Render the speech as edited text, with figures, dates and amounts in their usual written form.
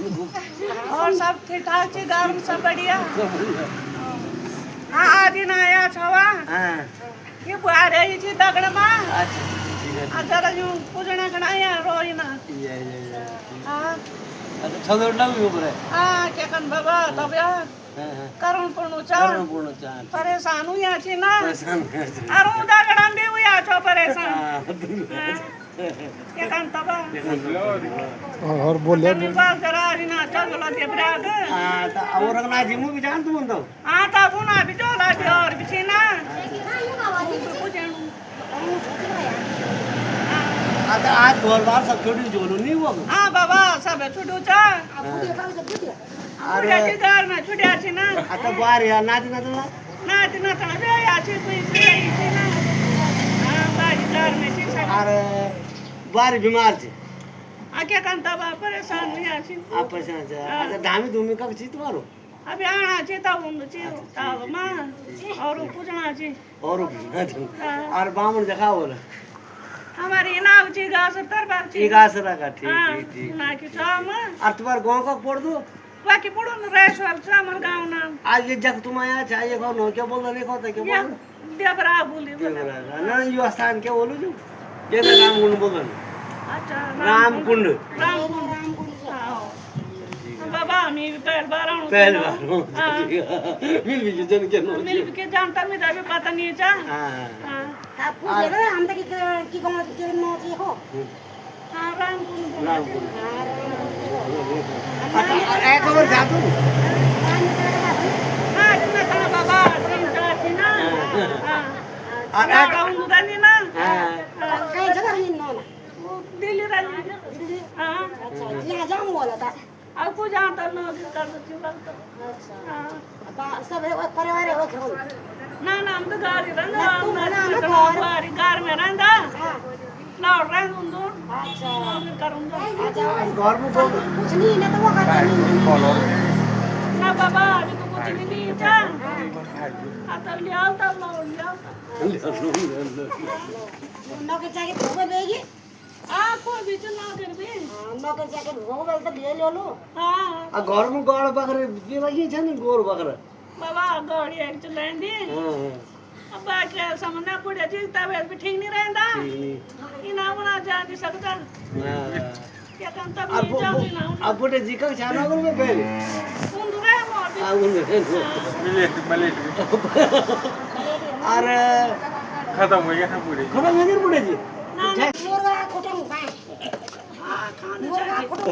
और सब ठीक ठाक छी घर में सब बढ़िया हाँ आज दिन आया छवा ये बुआ रही थी दगड़ में जरा यूं पूजना गणाया रोई ना हाँ छदर ना भी ऊपर है हाँ क्या कन बाबा तब यार करुण पूर्ण चार परेशान हुई आची ना अरे उदा गड़ाम भी हुई आचो परेशान क्या कन तब और बोले मेरे पास जरा आज ना चल बोला दे ब्राग हाँ तो और रखना जिमु भी जान तू बंदो हाँ तब ना भी चला दे और भी छी ना आज गोलबार सब छोटी जोड़ू नहीं वो हाँ बाबा सब छुटू चा अरे घर में छुटिया छी ना आता बार यार नाच ना तो नाच ना तो बे आची कोई से छी ना हाँ बाजी घर में छी सब अरे बार बीमार छे आके कांता बा परेशान हुई आची आप परेशान छे अच्छा धामी धूमी कब छी तुम्हारो अभी आना छी तब उन छी तब मां और पूछना छी और और बामण दिखाओ बोला हमारी नाव छी गास तरबार छी गास रखा ठीक ठीक ना की छाम और तुम्हार गांव का पढ़ दो बाकी पड़ो न रेसवाल सामर गांव नाम आज ये जग तुम आया चाहिए कौन हो क्या बोल रहे नहीं कहता क्या बोल देवरा बोली ना यो स्थान क्या बोलू जो ये रामकुंड बोल रहे अच्छा रामकुंड बाबा मी पहल बार मिल भी जन के नो मिल के जानता मैं भी पता नहीं था हां आप पूछ ले हम तक की कौन के नो जी हो हां रामकुंड एक और जा तू हां इतना था बाबा तीन चार थी ना हां और गाउन दानी ना हां कहीं जगह नहीं नो दिल्ली रानी हां अच्छा यहां जाऊं बोला था अब को जानता न कर सकती बात हां सब परिवार हो खेल ना ना हम तो गाड़ी रंगा गाड़ी घर में रंगा लौट रहे हूं दूर अच्छा करूंगा घर में बोल कुछ नहीं ना तो वो करता नहीं ना बाबा अभी तो कुछ भी नहीं था आता लिया तब लौट लिया नौकर जाके भोग देगी कोई भी तो ना कर भी नौकर जाके भोग तो ले लो हां आ घर में गाड़ बकरे के लगी छ नि गोर बकरा बाबा गाड़ी एक चलाएं दी हां अब बाकी सामने पड़े जी तबीयत भी ठीक नहीं रहता इना बना जा नहीं सकता क्या काम तब नहीं जाऊंगी ना अब बोटे जी का छाना कर में पहले सुन रहे हो अभी आ उन मिले अरे खत्म हो गया पूरे खत्म हो गया पूरे जी ना मुर्गा खोटम का हां खाने मुर्गा खोटम